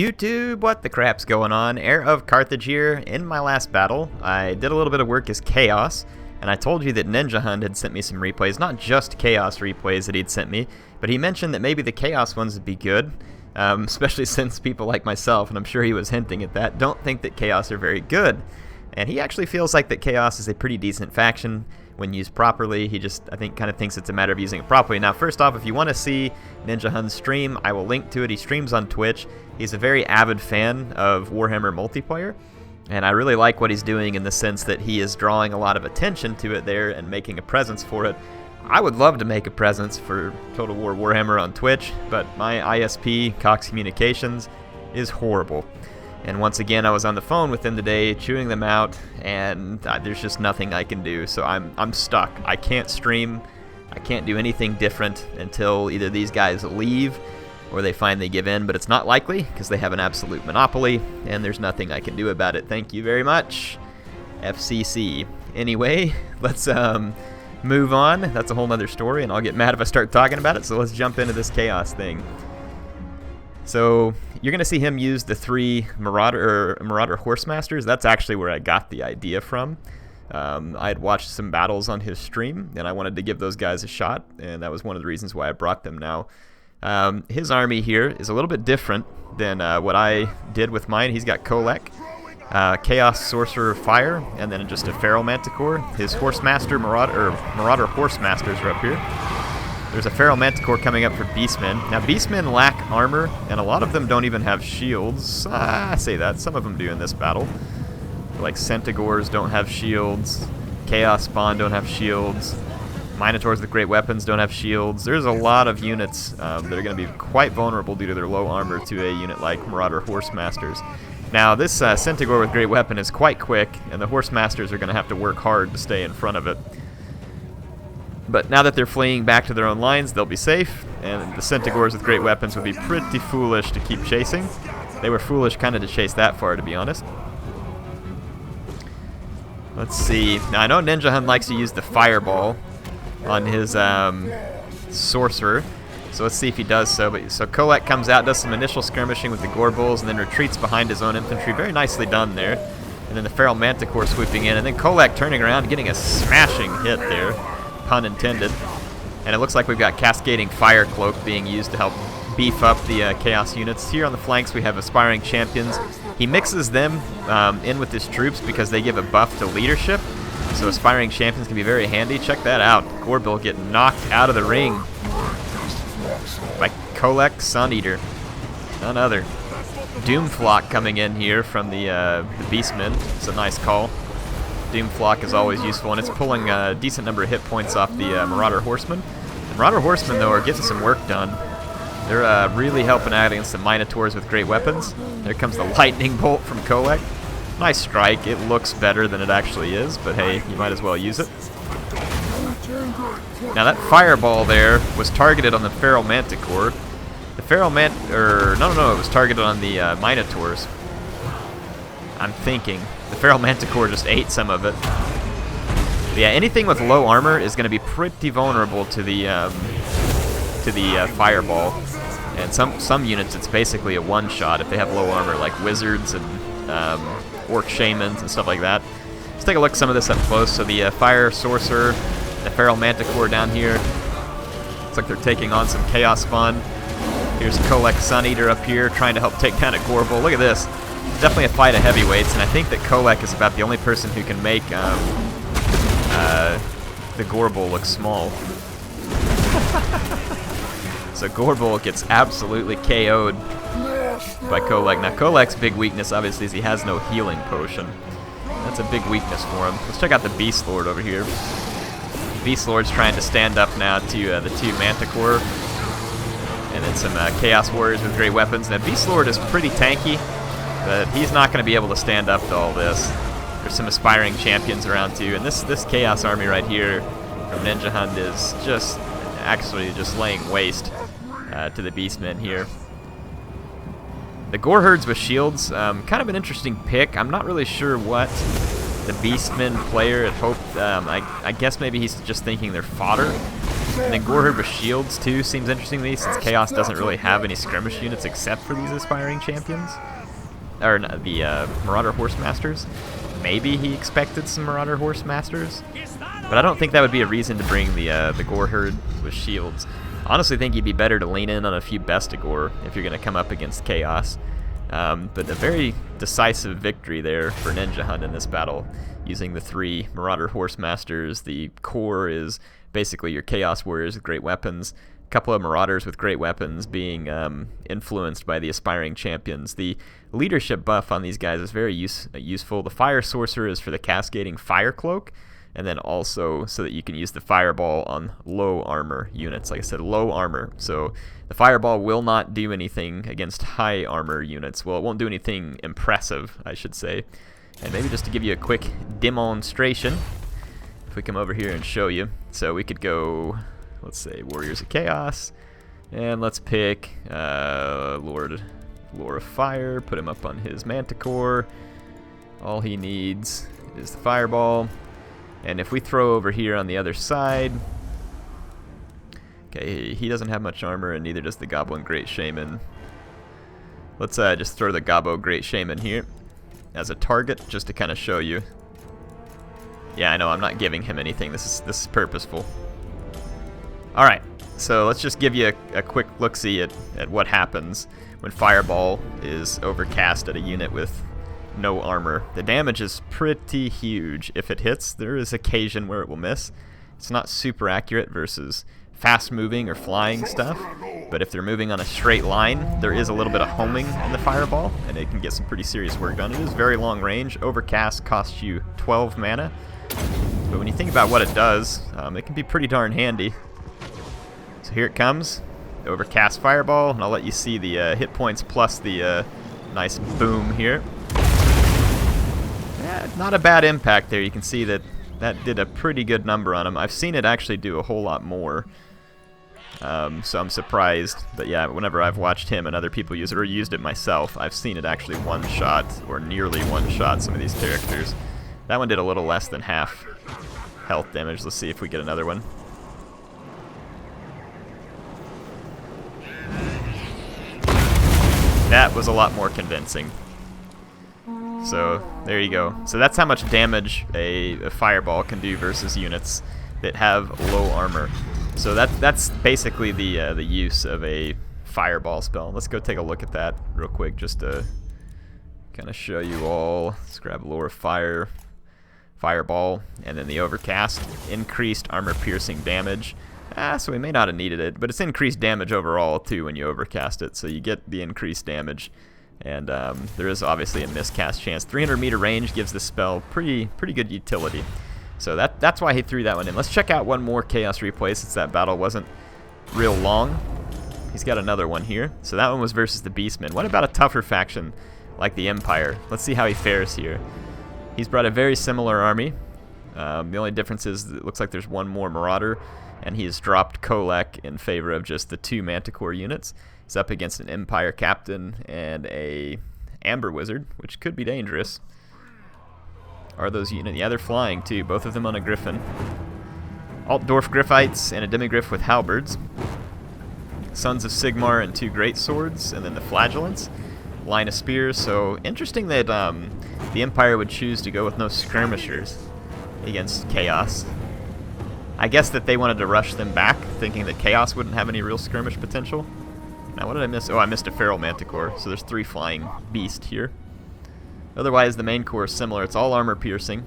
YouTube, what the crap's going on? HeirofCarthage here. In my last battle, I did a little bit of work as Chaos, and I told you that Ninjahund had sent me some replays, not just Chaos replays that he'd sent me, but he mentioned that maybe the Chaos ones would be good, especially since people like myself, and I'm sure he was hinting at that, don't think that Chaos are very good. And he actually feels like that Chaos is a pretty decent faction when used properly. He just, I think, kind of thinks it's a matter of using it properly. Now, first off, if you want to see Ninjahund stream, I will link to it. He streams on Twitch. He's a very avid fan of Warhammer multiplayer, and I really like what he's doing in the sense that he is drawing a lot of attention to it there and making a presence for it. I would love to make a presence for Total War Warhammer on Twitch, but my ISP, Cox Communications, is horrible. And once again, I was on the phone with them today, chewing them out, and there's just nothing I can do. So I'm stuck. I can't stream. I can't do anything different until either these guys leave or they finally give in. But it's not likely because they have an absolute monopoly, and there's nothing I can do about it. Thank you very much, FCC. Anyway, let's move on. That's a whole nother story, and I'll get mad if I start talking about it. So let's jump into this Chaos thing. So you're going to see him use the 3 Marauder Horsemasters. That's actually where I got the idea from. I had watched some battles on his stream, and I wanted to give those guys a shot, and that was one of the reasons why I brought them now. His army here is a little bit different than what I did with mine. He's got Kolek, Chaos Sorcerer Fire, and then just a Feral Manticore. His Marauder Horsemasters are up here. There's a Feral Manticore coming up for Beastmen. Now, Beastmen lack armor, and a lot of them don't even have shields. I say that. Some of them do in this battle. Like Centaurs don't have shields. Chaos Spawn don't have shields. Minotaurs with great weapons don't have shields. There's a lot of units that are going to be quite vulnerable due to their low armor to a unit like Marauder Horsemasters. Now, this Centaur with great weapon is quite quick, and the Horsemasters are going to have to work hard to stay in front of it. But now that they're fleeing back to their own lines, they'll be safe, and the Centaurs with great weapons would be pretty foolish to keep chasing. They were foolish kind of to chase that far, to be honest. Let's see. Now, I know Ninjahund likes to use the Fireball on his Sorcerer, so let's see if he does so. So Kolek comes out, does some initial skirmishing with the Gorbulls, and then retreats behind his own infantry. Very nicely done there. And then the Feral Manticore swooping in, and then Kolek turning around, getting a smashing hit there. Pun intended. And it looks like we've got Cascading Fire Cloak being used to help beef up the Chaos units. Here on the flanks we have Aspiring Champions. He mixes them in with his troops because they give a buff to leadership. So Aspiring Champions can be very handy. Check that out. Gorbil getting knocked out of the ring by Kolek Sun Eater. None other. Doomflock coming in here from the Beastmen. It's a nice call. Doomflock is always useful, and it's pulling a decent number of hit points off the Marauder Horsemen. The Marauder Horsemen, though, are getting some work done. They're really helping out against the Minotaurs with great weapons. There comes the Lightning Bolt from Kolek. Nice strike. It looks better than it actually is, but hey, you might as well use it. Now that Fireball there was targeted on the Feral Manticore. The Feral it was targeted on the Minotaurs. I'm thinking. The Feral Manticore just ate some of it. But yeah, anything with low armor is going to be pretty vulnerable to the Fireball. And some units, it's basically a one-shot if they have low armor, like Wizards and Orc Shamans and stuff like that. Let's take a look at some of this up close. So the Fire Sorcerer, the Feral Manticore down here. Looks like they're taking on some Chaos Spawn. Here's Kolek Sun Eater up here trying to help take down a Gorbil. Look at this. It's definitely a fight of heavyweights, and I think that Kolek is about the only person who can make the Gorbil look small. So Gorbil gets absolutely KO'd by Kolek. Now Kolek's big weakness, obviously, is he has no healing potion. That's a big weakness for him. Let's check out the Beastlord over here. Beastlord's trying to stand up now to the 2 Manticore, and then some Chaos Warriors with great weapons. Now Beastlord is pretty tanky, but he's not going to be able to stand up to all this. There's some Aspiring Champions around too, and this Chaos army right here from Ninjahund is just laying waste to the Beastmen here. The Warherds with shields, kind of an interesting pick. I'm not really sure what the Beastmen player had hoped. I guess maybe he's just thinking they're fodder. And then Warherd with shields too seems interesting to me, since Chaos doesn't really have any skirmish units except for these aspiring champions. Or the Marauder Horsemasters. Maybe he expected some Marauder Horsemasters, but I don't think that would be a reason to bring the Warherd with shields. Honestly, think you'd be better to lean in on a few Bestigor if you're going to come up against Chaos. But a very decisive victory there for Ninjahund in this battle, using the 3 Marauder Horsemasters. The core is basically your Chaos Warriors with great weapons. A couple of Marauders with great weapons being influenced by the aspiring champions. The leadership buff on these guys is very useful. The Fire Sorcerer is for the cascading Fire Cloak, and then also so that you can use the Fireball on low armor units. Like I said, low armor. So the Fireball will not do anything against high armor units. Well, it won't do anything impressive, I should say. And maybe just to give you a quick demonstration, if we come over here and show you. So we could go, let's say, Warriors of Chaos, and let's pick Lord of Fire, put him up on his Manticore. All he needs is the Fireball. And if we throw over here on the other side, okay, he doesn't have much armor, and neither does the Goblin Great Shaman. Let's just throw the Gobbo Great Shaman here as a target, just to kind of show you. Yeah, I know, I'm not giving him anything. This is purposeful. Alright, so let's just give you a quick look-see at what happens when Fireball is overcast at a unit with no armor. The damage is pretty huge. If it hits, there is occasion where it will miss. It's not super accurate versus fast moving or flying stuff, but if they're moving on a straight line, there is a little bit of homing in the Fireball, and it can get some pretty serious work done. It is very long range. Overcast costs you 12 mana, but when you think about what it does, it can be pretty darn handy. So here it comes, the Overcast Fireball, and I'll let you see the hit points plus the nice boom here. Yeah, not a bad impact there. You can see that did a pretty good number on him. I've seen it actually do a whole lot more, so I'm surprised. But yeah, whenever I've watched him and other people use it, or used it myself, I've seen it actually one-shot, or nearly one-shot some of these characters. That one did a little less than half health damage. Let's see if we get another one. That was a lot more convincing. So there you go. So that's how much damage a Fireball can do versus units that have low armor. So that's basically the use of a Fireball spell. Let's go take a look at that real quick, just to kind of show you all. Let's grab Lore of Fire, Fireball, and then the Overcast. Increased armor piercing damage. So we may not have needed it, but it's increased damage overall too when you overcast it. So you get the increased damage. And there is obviously a miscast chance. 300-meter range gives this spell pretty good utility. So that's why he threw that one in. Let's check out one more Chaos replay since that battle wasn't real long. He's got another one here. So that one was versus the Beastmen. What about a tougher faction like the Empire? Let's see how he fares here. He's brought a very similar army. The only difference is it looks like there's one more Marauder, and he's dropped Kolek in favor of just the 2 Manticore units. He's up against an Empire Captain and a Amber Wizard, which could be dangerous. Are those units? Yeah, they're flying too, both of them on a Griffin. Altdorf Griffites and a Demigriff with Halberds. Sons of Sigmar and 2 Great Swords, and then the Flagellants. Line of Spears. So interesting that the Empire would choose to go with no skirmishers against Chaos. I guess that they wanted to rush them back, thinking that Chaos wouldn't have any real skirmish potential. Now, what did I miss? Oh, I missed a Feral Manticore, so there's 3 flying beast here. Otherwise, the main core is similar. It's all armor piercing.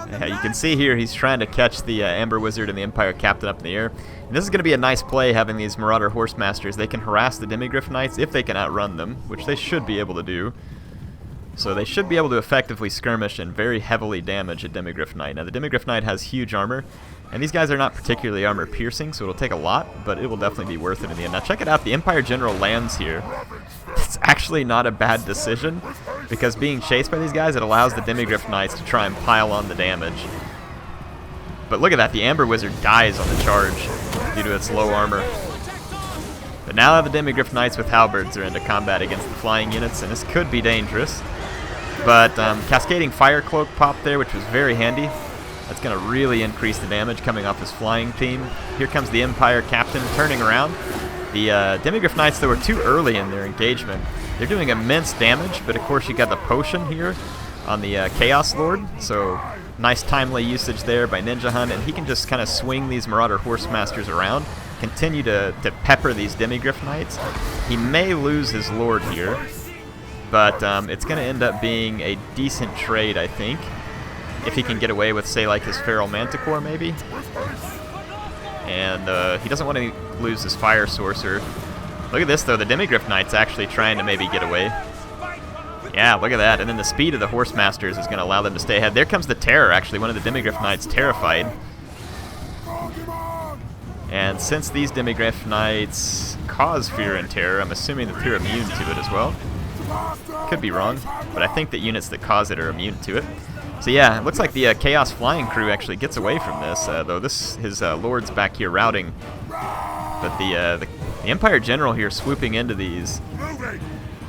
Yeah, you can see here he's trying to catch the Amber Wizard and the Empire Captain up in the air. And this is going to be a nice play, having these Marauder Horsemasters. They can harass the Demigriff Knights if they can outrun them, which they should be able to do. So they should be able to effectively skirmish and very heavily damage a Demigriff Knight. Now, the Demigriff Knight has huge armor, and these guys are not particularly armor piercing, so it'll take a lot, but it will definitely be worth it in the end. Now check it out, the Empire General lands here. It's actually not a bad decision, because being chased by these guys, it allows the Demigriff Knights to try and pile on the damage. But look at that, the Amber Wizard dies on the charge due to its low armor. But now the Demigriff Knights with Halberds are into combat against the flying units, and this could be dangerous. But Cascading Fire Cloak popped there, which was very handy. That's going to really increase the damage coming off his flying theme. Here comes the Empire Captain turning around. The Demigryph Knights, though, were too early in their engagement. They're doing immense damage, but of course you got the potion here on the Chaos Lord, so nice timely usage there by Ninjahund, and he can just kind of swing these Marauder Horsemasters around, continue to pepper these Demigryph Knights. He may lose his Lord here, but it's going to end up being a decent trade, I think, if he can get away with, say, like his Feral Manticore, maybe. And he doesn't want to lose his Fire Sorcerer. Look at this, though. The Demigryph Knight's actually trying to maybe get away. Yeah, look at that. And then the speed of the Horsemasters is going to allow them to stay ahead. There comes the Terror, actually. One of the Demigryph Knights terrified. And since these Demigryph Knights cause fear and terror, I'm assuming that they're immune to it as well. Could be wrong, but I think that units that cause it are immune to it. So yeah, it looks like the Chaos Flying Crew actually gets away from this, though his Lord's back here routing. But the Empire General here swooping into these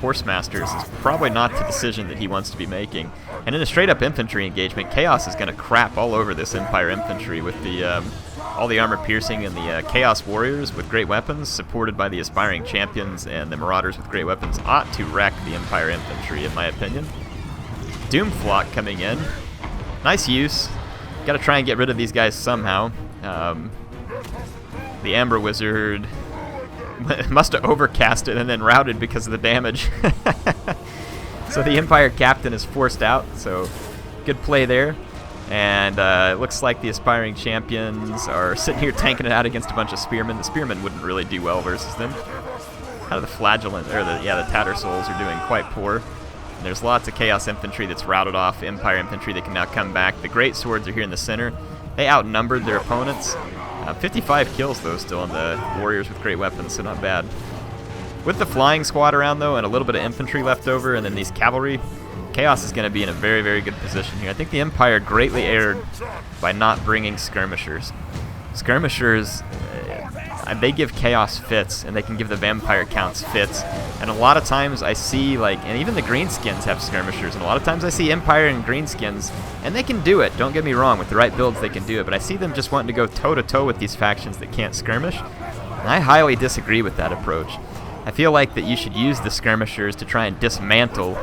Horsemasters is probably not the decision that he wants to be making. And in a straight-up infantry engagement, Chaos is going to crap all over this Empire Infantry with the all the armor piercing and the Chaos Warriors with great weapons, supported by the Aspiring Champions, and the Marauders with great weapons ought to wreck the Empire Infantry, in my opinion. Doomflock coming in. Nice use. Got to try and get rid of these guys somehow. The Amber Wizard must have overcasted and then routed because of the damage. So the Empire Captain is forced out, so good play there. And it looks like the Aspiring Champions are sitting here tanking it out against a bunch of Spearmen. The Spearmen wouldn't really do well versus them. Kind of the Flagellant, or the Tattersouls are doing quite poor. And there's lots of Chaos Infantry that's routed off. Empire Infantry that can now come back. The Great Swords are here in the center. They outnumbered their opponents. 55 kills, though, still on the Warriors with great weapons, so not bad. With the Flying Squad around, though, and a little bit of Infantry left over, and then these Cavalry, Chaos is going to be in a very, very good position here. I think the Empire greatly erred by not bringing Skirmishers. Skirmishers, they give Chaos fits, and they can give the Vampire Counts fits. And a lot of times I see, like, and even the Greenskins have Skirmishers, and a lot of times I see Empire and Greenskins, and they can do it, don't get me wrong, with the right builds they can do it, but I see them just wanting to go toe-to-toe with these factions that can't skirmish, and I highly disagree with that approach. I feel like that you should use the Skirmishers to try and dismantle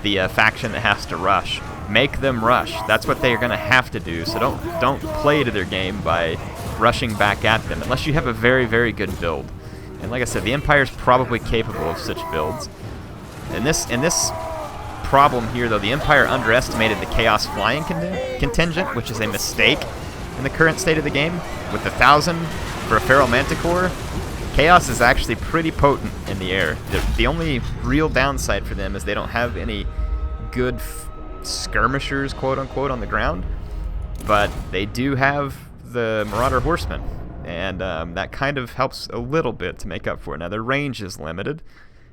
the faction that has to rush. Make them rush. That's what they are going to have to do, so don't play to their game by rushing back at them, unless you have a very, very good build. And like I said, the Empire's probably capable of such builds. In this problem here, though, the Empire underestimated the Chaos Flying contingent, which is a mistake in the current state of the game. With 1,000 for a Feral Manticore, Chaos is actually pretty potent in the air. The only real downside for them is they don't have any good skirmishers, quote-unquote, on the ground, but they do have the Marauder Horsemen, and that kind of helps a little bit to make up for it. Now, their range is limited,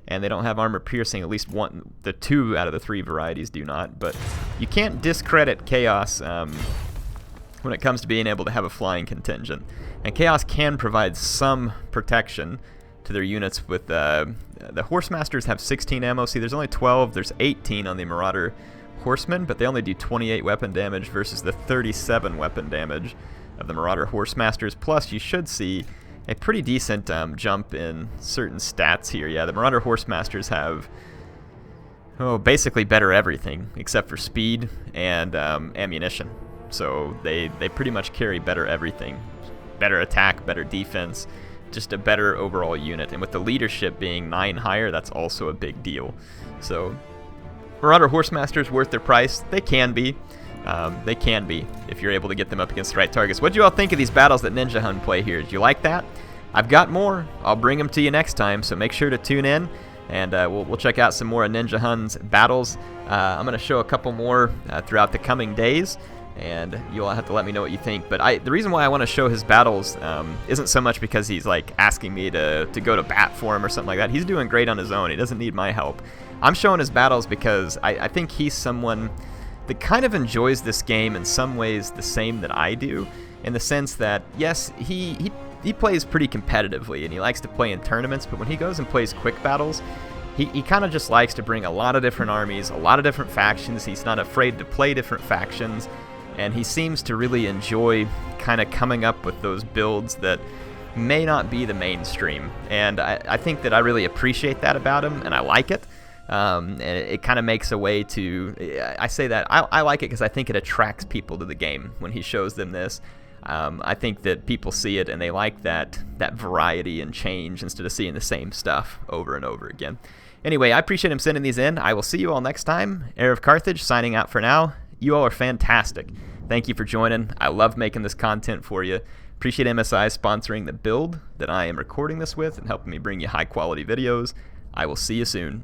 and they don't have armor piercing. At least the 2 out of the 3 varieties do not, but you can't discredit Chaos when it comes to being able to have a flying contingent. And Chaos can provide some protection to their units with the Horsemasters have 16 ammo. See, there's only 12. There's 18 on the Marauder Horsemen, but they only do 28 weapon damage versus the 37 weapon damage of the Marauder Horsemasters. Plus, you should see a pretty decent jump in certain stats here. Yeah, the Marauder Horsemasters have basically better everything except for speed and ammunition. So they pretty much carry better everything. Better attack, better defense, just a better overall unit. And with the leadership being 9 higher, that's also a big deal. So Marauder Horsemasters worth their price. They can be. They can be if you're able to get them up against the right targets. What do you all think of these battles that Ninjahund play here? Do you like that? I've got more. I'll bring them to you next time, so make sure to tune in, and we'll check out some more of Ninjahund's battles. I'm going to show a couple more throughout the coming days, and you'll have to let me know what you think. But the reason why I want to show his battles isn't so much because he's like asking me to go to bat for him or something like that. He's doing great on his own. He doesn't need my help. I'm showing his battles because I think he's someone that kind of enjoys this game in some ways the same that I do, in the sense that, yes, he plays pretty competitively and he likes to play in tournaments, but when he goes and plays quick battles, he kind of just likes to bring a lot of different armies, a lot of different factions. He's not afraid to play different factions, and he seems to really enjoy kind of coming up with those builds that may not be the mainstream, and I think that I really appreciate that about him, and I like it. And it kind of makes a way to, I say that, I like it because I think it attracts people to the game when he shows them this. I think that people see it and they like that variety and change instead of seeing the same stuff over and over again. Anyway, I appreciate him sending these in. I will see you all next time. HeirofCarthage signing out for now. You all are fantastic. Thank you for joining. I love making this content for you. Appreciate MSI sponsoring the build that I am recording this with and helping me bring you high quality videos. I will see you soon.